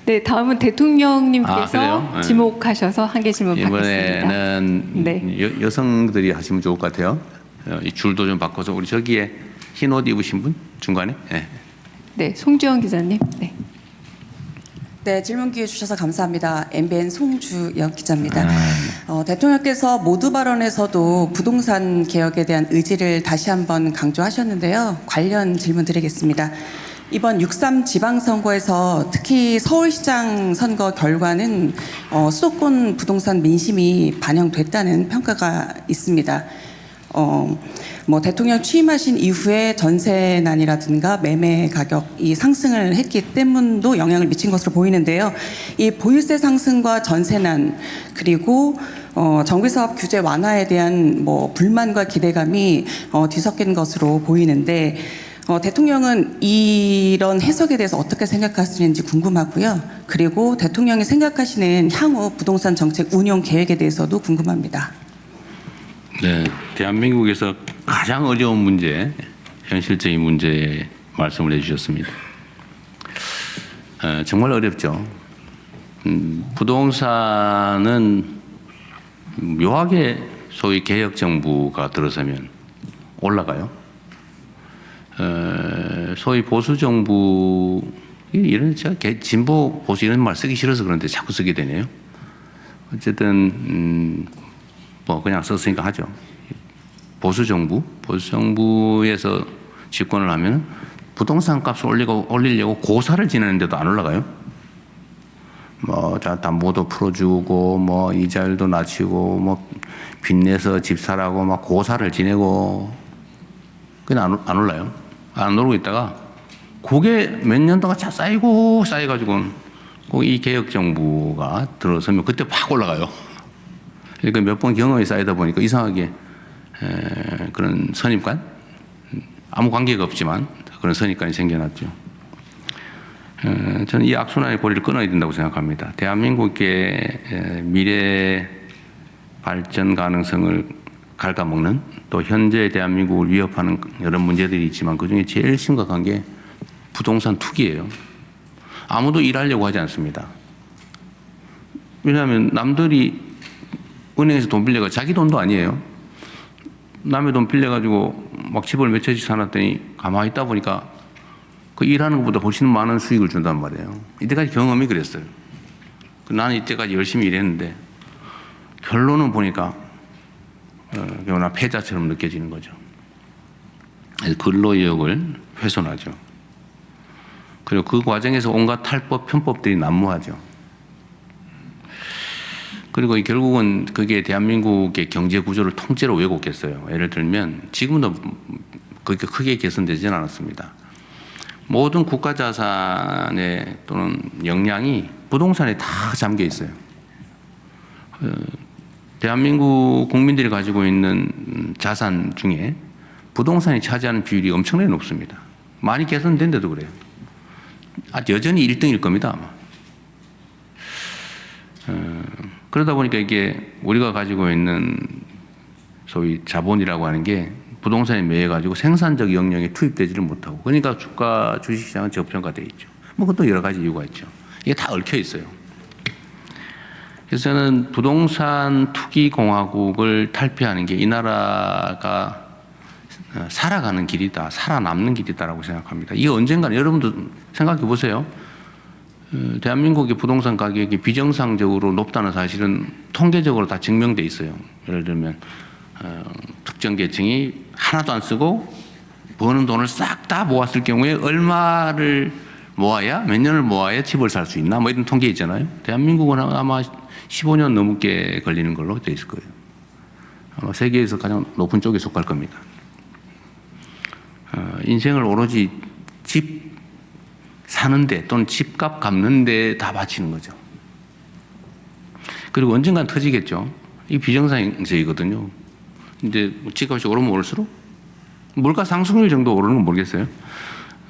네, 다음은 대통령님께서 네. 지목하셔서 한 개 질문 받겠습니다. 이번에는 네. 여성들이 하시면 좋을 것 같아요. 이 줄도 좀 바꿔서 우리 저기에 흰 옷 입으신 분 중간에. 네. 네, 송주영 기자님. 네. 네, 질문 기회 주셔서 감사합니다. MBN 송주영 기자입니다. 대통령께서 모두 발언에서도 부동산 개혁에 대한 의지를 다시 한번 강조하셨는데요. 관련 질문 드리겠습니다. 이번 6.3 지방선거에서 특히 서울시장 선거 결과는 수도권 부동산 민심이 반영됐다는 평가가 있습니다. 대통령 취임하신 이후에 전세난이라든가 매매 가격이 상승을 했기 때문도 영향을 미친 것으로 보이는데요. 이 보유세 상승과 전세난 그리고 정비사업 규제 완화에 대한 불만과 기대감이 뒤섞인 것으로 보이는데 대통령은 이런 해석에 대해서 어떻게 생각하시는지 궁금하고요. 그리고 대통령이 생각하시는 향후 부동산 정책 운용 계획에 대해서도 궁금합니다. 네, 대한민국에서 가장 어려운 문제, 현실적인 문제에 말씀을 해주셨습니다. 정말 어렵죠. 부동산은 묘하게 소위 개혁 정부가 들어서면 올라가요. 소위 보수 정부 이런 제가 진보 보수 이런 말 쓰기 싫어서 그런데 자꾸 쓰게 되네요. 어쨌든 그냥 썼으니까 하죠. 보수 정부에서 집권을 하면 부동산 값을 올리려고 고사를 지내는데도 안 올라가요. 담보도 풀어주고 이자율도 낮추고 빚내서 집 사라고 고사를 지내고 그냥 안 올라요. 안 오르고 있다가 그게 몇 년 동안 쌓여가지고 이 개혁 정부가 들어서면 그때 확 올라가요. 그러니까 몇 번 경험이 쌓이다 보니까 이상하게 그런 선입관, 아무 관계가 없지만 그런 선입관이 생겨났죠. 저는 이 악순환의 고리를 끊어야 된다고 생각합니다. 대한민국의 미래 발전 가능성을 갉아먹는 또 현재 대한민국을 위협하는 여러 문제들이 있지만 그중에 제일 심각한 게 부동산 투기예요. 아무도 일하려고 하지 않습니다. 왜냐하면 남들이 은행에서 돈 빌려가 자기 돈도 아니에요. 남의 돈 빌려가지고 집을 몇 채씩 사놨더니 가만히 있다 보니까 그 일하는 것보다 훨씬 많은 수익을 준단 말이에요. 이때까지 경험이 그랬어요. 나는 이때까지 열심히 일했는데 결론은 보니까 나 패자처럼 느껴지는 거죠. 근로의욕을 훼손하죠. 그리고 그 과정에서 온갖 탈법, 편법들이 난무하죠. 그리고 결국은 그게 대한민국의 경제 구조를 통째로 왜곡했어요. 예를 들면 지금도 그렇게 크게 개선되지는 않았습니다. 모든 국가 자산의 또는 역량이 부동산에 다 잠겨 있어요. 대한민국 국민들이 가지고 있는 자산 중에 부동산이 차지하는 비율이 엄청나게 높습니다. 많이 개선된데도 그래요. 여전히 1등일 겁니다, 아마. 그러다 보니까 이게 우리가 가지고 있는 소위 자본이라고 하는 게 부동산에 매여가지고 생산적 역량에 투입되지를 못하고 그러니까 주가 주식시장은 저평가되어 있죠. 그것도 여러 가지 이유가 있죠. 이게 다 얽혀 있어요. 그래서 저는 부동산 투기 공화국을 탈피하는 게 이 나라가 살아가는 길이다, 살아남는 길이다라고 생각합니다. 이게 언젠가는 여러분도 생각해 보세요. 대한민국의 부동산 가격이 비정상적으로 높다는 사실은 통계적으로 다 증명돼 있어요. 예를 들면 특정 계층이 하나도 안 쓰고 버는 돈을 싹 다 모았을 경우에 얼마를 모아야 몇 년을 모아야 집을 살 수 있나 이런 통계 있잖아요. 대한민국은 아마 15년 넘게 걸리는 걸로 돼 있을 거예요. 아마 세계에서 가장 높은 쪽에 속할 겁니다. 인생을 오로지 집 사는데 또는 집값 갚는데 다 바치는 거죠. 그리고 언젠간 터지겠죠. 이게 비정상적이거든요. 이제 집값이 오르면 오를수록 물가 상승률 정도 오르는 건 모르겠어요.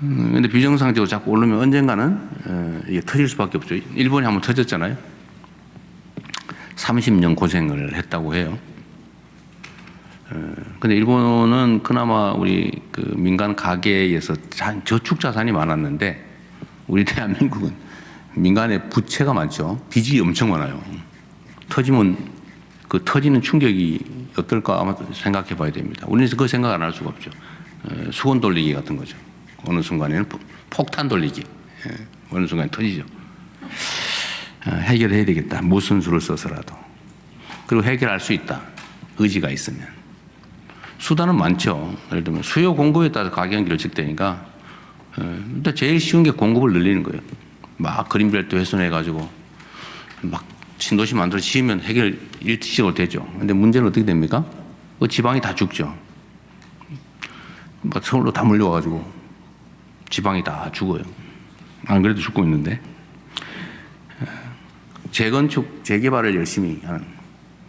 근데 비정상적으로 자꾸 오르면 언젠가는 이게 터질 수밖에 없죠. 일본이 한번 터졌잖아요. 30년 고생을 했다고 해요. 근데 일본은 그나마 우리 그 민간 가계에서 저축 자산이 많았는데 우리 대한민국은 민간의 부채가 많죠. 빚이 엄청 많아요. 터지면 그 터지는 충격이 어떨까 아마 생각해 봐야 됩니다. 우리는 그 생각 안 할 수가 없죠. 수건 돌리기 같은 거죠. 어느 순간에는 폭탄 돌리기. 어느 순간에 터지죠. 해결해야 되겠다. 무슨 수를 써서라도. 그리고 해결할 수 있다. 의지가 있으면. 수단은 많죠. 예를 들면 수요 공급에 따라서 가격이 결정되니까 일단 제일 쉬운 게 공급을 늘리는 거예요. 막 그린벨트 훼손해가지고 막 신도시 만들어 지으면 해결 일시적으로 되죠. 근데 문제는 어떻게 됩니까? 그 지방이 다 죽죠. 막 서울로 다 몰려와가지고 지방이 다 죽어요. 안 그래도 죽고 있는데. 재건축, 재개발을 열심히 하는,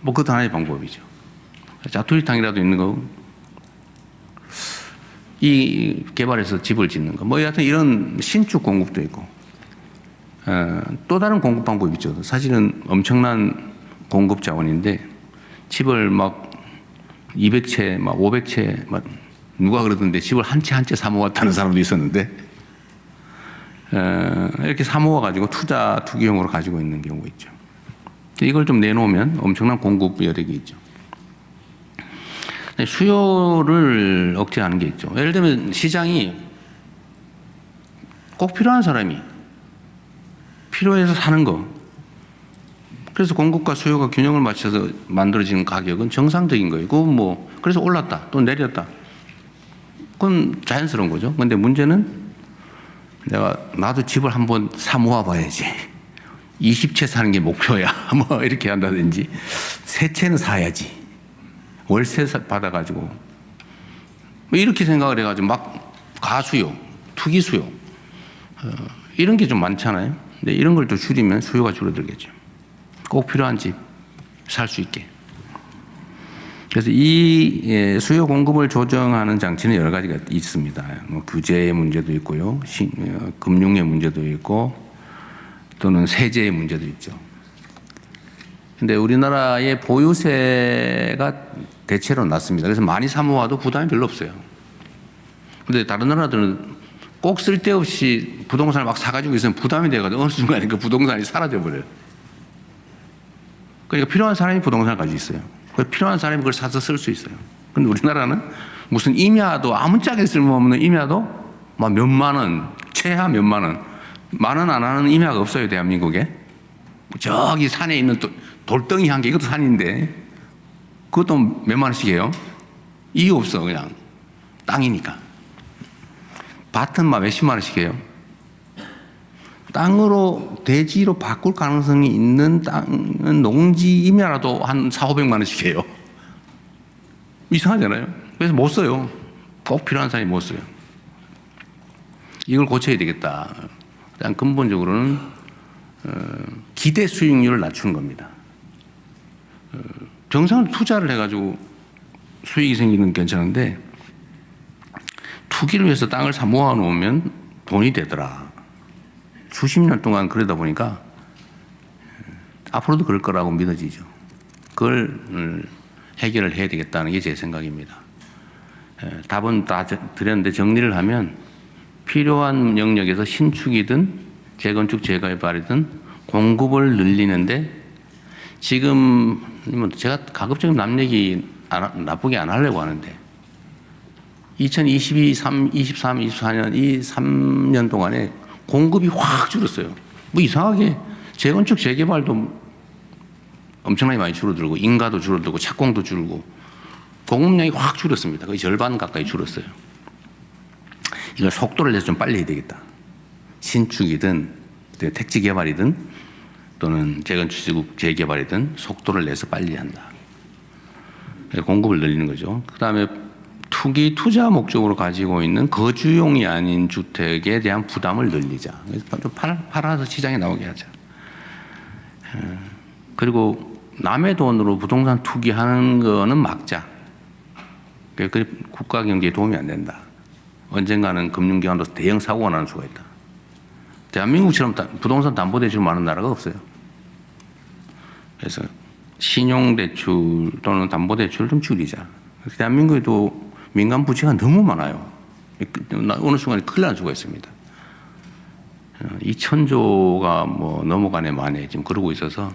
뭐 그것도 하나의 방법이죠. 자투리탕이라도 있는 거, 이 개발해서 집을 짓는 거, 뭐 여하튼 이런 신축 공급도 있고, 또 다른 공급 방법이 있죠. 사실은 엄청난 공급 자원인데, 집을 막 200채, 막 500채, 막 누가 그러던데 집을 한 채 한 채 사모았다는 사람도 있었는데, 이렇게 사모아가지고 투기용으로 가지고 있는 경우가 있죠. 이걸 좀 내놓으면 엄청난 공급 여력이 있죠. 수요를 억제하는 게 있죠. 예를 들면 시장이 꼭 필요한 사람이 필요해서 사는 거. 그래서 공급과 수요가 균형을 맞춰서 만들어지는 가격은 정상적인 거예요. 그건 뭐 그래서 올랐다 또 내렸다. 그건 자연스러운 거죠. 그런데 문제는 나도 집을 한번 사 모아봐야지. 20채 사는 게 목표야. 뭐 이렇게 한다든지 3채는 사야지. 월세 받아가지고 뭐 이렇게 생각을 해가지고 막 가수요, 투기수요 이런 게 좀 많잖아요. 근데 이런 걸 또 줄이면 수요가 줄어들겠죠. 꼭 필요한 집 살 수 있게. 그래서 이 수요 공급을 조정하는 장치는 여러 가지가 있습니다. 뭐 규제의 문제도 있고요, 금융의 문제도 있고, 또는 세제의 문제도 있죠. 근데 우리나라의 보유세가 대체로 낮습니다. 그래서 많이 사모아도 부담이 별로 없어요. 근데 다른 나라들은 꼭 쓸데없이 부동산을 막 사가지고 있으면 부담이 돼가지고 어느 순간에 그 부동산이 사라져버려요. 그러니까 필요한 사람이 부동산을 가지고 있어요. 필요한 사람이 그걸 사서 쓸 수 있어요. 근데 우리나라는 무슨 임야도 아무짝에 쓸모없는 임야도 막 몇만 원, 최하 몇만 원, 10,000원 안 하는 임야가 없어요, 대한민국에. 저기 산에 있는 돌덩이 한 개, 이것도 산인데 그것도 몇만 원씩이에요. 이유 없어, 그냥 땅이니까. 밭은 막 몇십만 원씩이에요. 땅으로 대지로 바꿀 가능성이 있는 땅은 농지 임야라도 한 400~500만 원씩이에요. 이상하잖아요. 그래서 못 써요. 꼭 필요한 사람이 못 써요. 이걸 고쳐야 되겠다. 일단 근본적으로는 기대 수익률을 낮추는 겁니다. 정상적으로 투자를 해가지고 수익이 생기는 건 괜찮은데 투기를 위해서 땅을 사 모아놓으면 돈이 되더라. 수십 년 동안 그러다 보니까 앞으로도 그럴 거라고 믿어지죠. 그걸 해결을 해야 되겠다는 게 제 생각입니다. 답은 다 드렸는데 정리를 하면 필요한 영역에서 신축이든 재건축, 재개발이든 공급을 늘리는데 지금 제가 가급적 남 얘기 나쁘게 안 하려고 하는데 2022, 23, 24년 이 3년 동안에 공급이 확 줄었어요. 뭐 이상하게 재건축, 재개발도 엄청나게 많이 줄어들고 인가도 줄어들고 착공도 줄고 공급량이 확 줄었습니다. 거의 절반 가까이 줄었어요. 이걸 속도를 내서 좀 빨리 해야 되겠다. 신축이든 택지 개발이든 또는 재건축, 재개발이든 속도를 내서 빨리 한다. 공급을 늘리는 거죠. 그다음에 투기 투자 목적으로 가지고 있는 거주용이 아닌 주택에 대한 부담을 늘리자. 좀 팔아서 시장에 나오게 하자. 그리고 남의 돈으로 부동산 투기하는 거는 막자. 그 국가 경제에 도움이 안 된다. 언젠가는 금융기관으로서 대형 사고가 나는 수가 있다. 대한민국처럼 부동산 담보대출 많은 나라가 없어요. 그래서 신용대출 또는 담보대출을 좀 줄이자. 대한민국에도 민간 부채가 너무 많아요. 어느 순간에 큰일 날 수가 있습니다. 2,000조가 뭐 넘어가네 만에 지금 그러고 있어서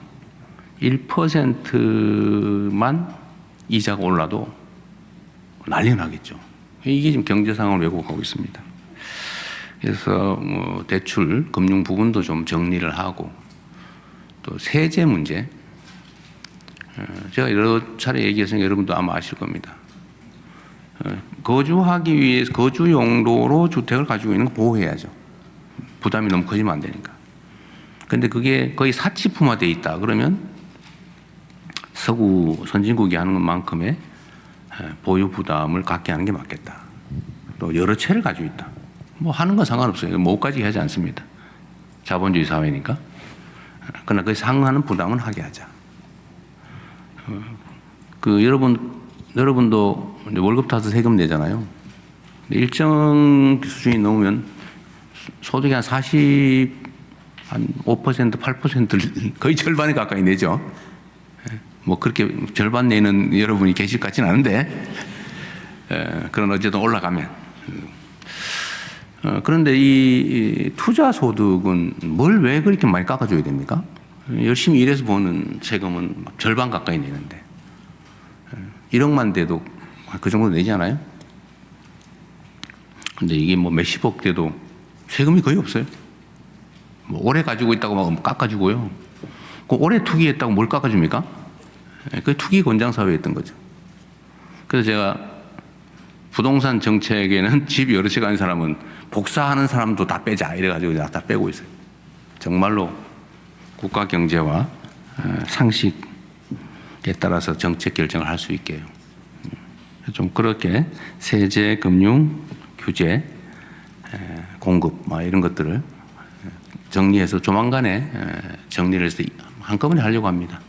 1%만 이자가 올라도 난리 나겠죠. 이게 지금 경제 상황을 왜곡하고 있습니다. 그래서 뭐 대출, 금융 부분도 좀 정리를 하고 또 세제 문제. 제가 여러 차례 얘기했으니까 여러분도 아마 아실 겁니다. 거주하기 위해서 거주 용도로 주택을 가지고 있는 거 보호해야죠. 부담이 너무 커지면 안 되니까. 근데 그게 거의 사치품화되어 있다. 그러면 서구 선진국이 하는 것만큼의 보유 부담을 갖게 하는 게 맞겠다. 또 여러 채를 가지고 있다. 뭐 하는 건 상관없어요. 뭐까지 하지 않습니다. 자본주의 사회니까. 그러나 그 상응하는 부담은 하게 하자. 여러분도 월급 타서 세금 내잖아요. 일정 수준이 넘으면 소득이 한 5%, 8%를 거의 절반에 가까이 내죠. 뭐 그렇게 절반 내는 여러분이 계실 것 같지는 않은데, 그런 어쨌든 올라가면. 그런데 이 투자 소득은 뭘 왜 그렇게 많이 깎아줘야 됩니까? 열심히 일해서 버는 세금은 절반 가까이 내는데 1억만 돼도 그 정도 내잖아요. 근데 이게 뭐 몇십억 돼도 세금이 거의 없어요. 뭐 오래 가지고 있다고 막 깎아주고요. 그 오래 투기했다고 뭘 깎아줍니까? 그 투기 권장 사회였던 거죠. 그래서 제가 부동산 정책에는 집 여러 채 가는 사람은 복사하는 사람도 다 빼자 이래가지고 다 빼고 있어요. 정말로 국가 경제와 상식에 따라서 정책 결정을 할 수 있게요. 좀 그렇게 세제, 금융, 규제, 공급 이런 것들을 정리해서 조만간에 정리를 해서 한꺼번에 하려고 합니다.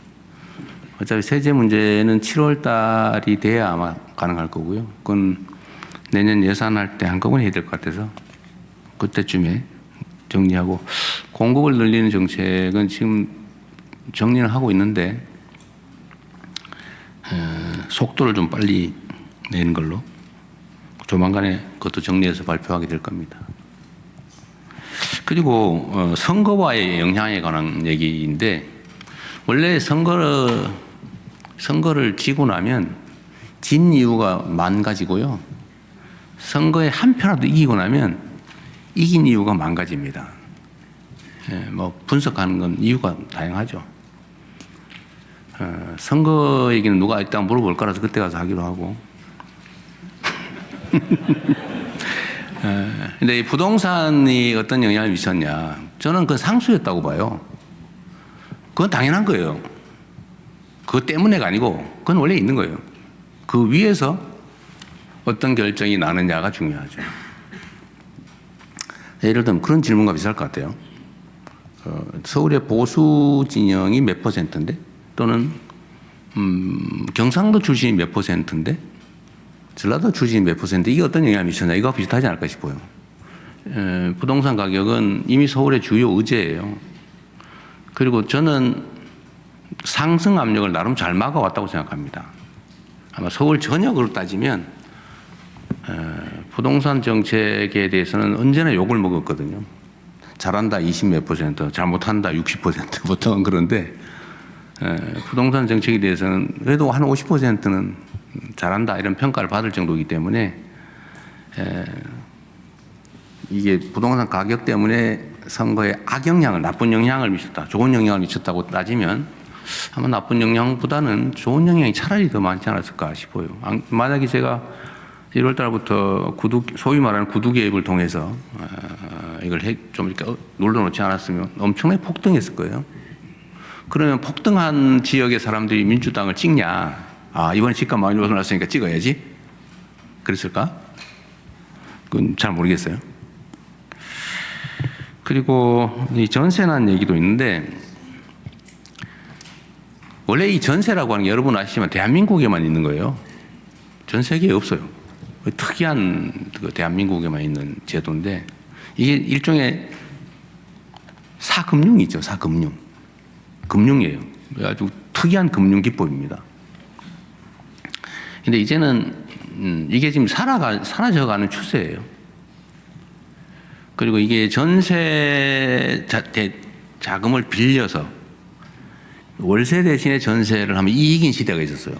어차피 세제 문제는 7월 달이 돼야 아마 가능할 거고요. 그건 내년 예산할 때 한꺼번에 해야 될 것 같아서 그때쯤에 정리하고, 공급을 늘리는 정책은 지금 정리는 하고 있는데 속도를 좀 빨리 내는 걸로 조만간에 그것도 정리해서 발표하게 될 겁니다. 그리고 선거와의 영향에 관한 얘기인데, 원래 선거를 지고 나면 진 이유가 만 가지고요. 선거에 한 표라도 이기고 나면 이긴 이유가 만 가지입니다. 뭐 분석하는 건 이유가 다양하죠. 선거 얘기는 누가 이따 물어볼 거라서 그때 가서 하기로 하고. 근데 이 부동산이 어떤 영향을 미쳤냐? 저는 그 상수였다고 봐요. 그건 당연한 거예요. 그것 때문에가 아니고 그건 원래 있는 거예요. 그 위에서 어떤 결정이 나느냐가 중요하죠. 예를 들면 그런 질문과 비슷할 것 같아요. 서울의 보수 진영이 몇 %인데, 또는 경상도 출신이 몇 %인데, 전라도 출신이 몇 %인데 이게 어떤 영향을 미쳤냐, 이거 비슷하지 않을까 싶어요. 부동산 가격은 이미 서울의 주요 의제예요. 그리고 저는 상승 압력을 나름 잘 막아왔다고 생각합니다. 아마 서울 전역으로 따지면 부동산 정책에 대해서는 언제나 욕을 먹었거든요. 잘한다 20몇 %, 잘못한다 60% 보통은 그런데, 부동산 정책에 대해서는 그래도 한 50%는 잘한다 이런 평가를 받을 정도이기 때문에, 이게 부동산 가격 때문에 선거에 악영향을, 나쁜 영향을 미쳤다, 좋은 영향을 미쳤다고 따지면 아마 나쁜 영향보다는 좋은 영향이 차라리 더 많지 않았을까 싶어요. 만약에 제가 1월 달부터 소위 말하는 구두 개입을 통해서 이걸 좀 이렇게 눌러놓지 않았으면 엄청나게 폭등했을 거예요. 그러면 폭등한 지역의 사람들이 민주당을 찍냐? 이번에 집값 많이 올랐으니까 찍어야지. 그랬을까? 그건 잘 모르겠어요. 그리고 이 전세난 얘기도 있는데, 원래 이 전세라고 하는 게 여러분 아시지만 대한민국에만 있는 거예요. 전 세계에 없어요. 특이한 대한민국에만 있는 제도인데, 이게 일종의 사금융이죠. 사금융. 금융이에요. 아주 특이한 금융 기법입니다. 근데 이제는 이게 지금 사라져가는 추세예요. 그리고 이게 전세 자금을 빌려서 월세 대신에 전세를 하면 이익인 시대가 있었어요.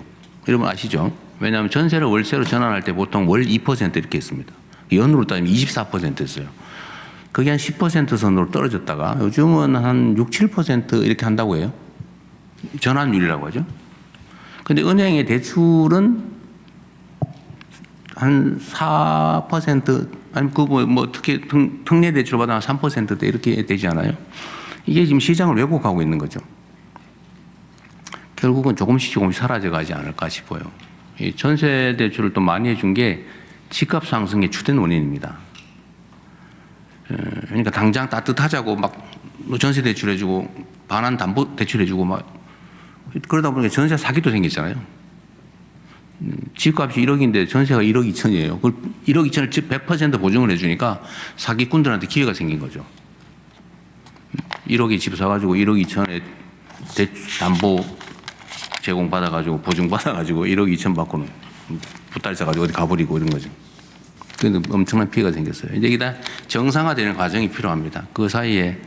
여러분 아시죠? 왜냐하면 전세를 월세로 전환할 때 보통 월 2% 이렇게 했습니다. 연으로 따지면 24%였어요. 그게 한 10% 선으로 떨어졌다가 요즘은 한 6, 7% 이렇게 한다고 해요. 전환율이라고 하죠. 근데 은행의 대출은 한 4% 아니 뭐 특히 특례 대출 받아 3%대 이렇게 되지 않아요? 이게 지금 시장을 왜곡하고 있는 거죠. 결국은 조금씩 사라져 가지 않을까 싶어요. 이 전세 대출을 또 많이 해준 게 집값 상승의 주된 원인입니다. 그러니까 당장 따뜻하자고 막 전세 대출해주고 반환 담보 대출해주고 막 그러다 보니까 전세 사기도 생겼잖아요. 집값이 1억인데 전세가 1억 2천이에요. 그걸 1억 2천을 100% 보증을 해주니까 사기꾼들한테 기회가 생긴 거죠. 1억에 집 사가지고 1억 2천에 담보 제공받아가지고 보증받아가지고 1억 2천 받고는 부탈자가지고 어디 가버리고 이런 거죠. 그런데 엄청난 피해가 생겼어요. 이제 이게 다 정상화되는 과정이 필요합니다. 그 사이에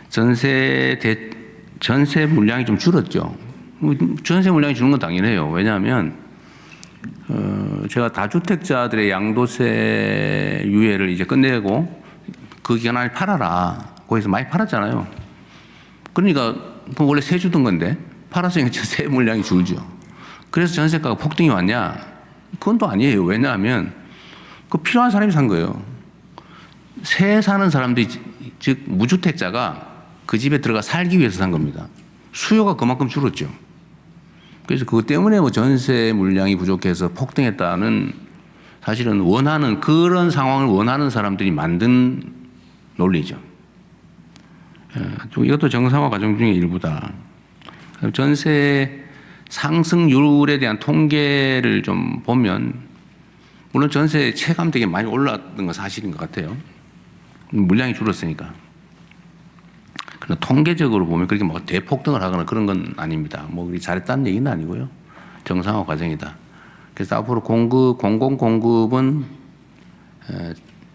전세 물량이 좀 줄었죠. 전세 물량이 주는 건 당연해요. 왜냐하면 제가 다주택자들의 양도세 유예를 이제 끝내고 그 기간 안에 팔아라. 거기서 많이 팔았잖아요. 그러니까 원래 세 주던 건데 팔았으니까 세 물량이 줄죠. 그래서 전세가가 폭등이 왔냐? 그건 또 아니에요. 왜냐하면 그 필요한 사람이 산 거예요. 새 사는 사람들이 즉 무주택자가 그 집에 들어가 살기 위해서 산 겁니다. 수요가 그만큼 줄었죠. 그래서 그것 때문에 뭐 전세 물량이 부족해서 폭등했다는 사실은 원하는 그런 상황을 원하는 사람들이 만든 논리죠. 이것도 정상화 과정 중의 일부다. 전세 상승률에 대한 통계를 좀 보면 물론 전세 체감되게 많이 올랐던 건 사실인 것 같아요. 물량이 줄었으니까. 그러나 통계적으로 보면 그렇게 뭐 대폭등을 하거나 그런 건 아닙니다. 뭐 우리 잘했다는 얘기는 아니고요. 정상화 과정이다. 그래서 앞으로 공공공급은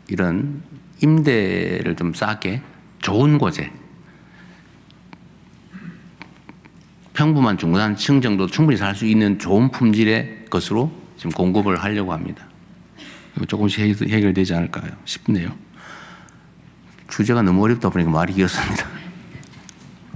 이런 임대를 좀 싸게 좋은 곳에 평범한 중산층 정도 충분히 살 수 있는 좋은 품질의 것으로 지금 공급을 하려고 합니다. 조금씩 해결되지 않을까 싶네요. 주제가 너무 어렵다 보니까 말이 길었습니다.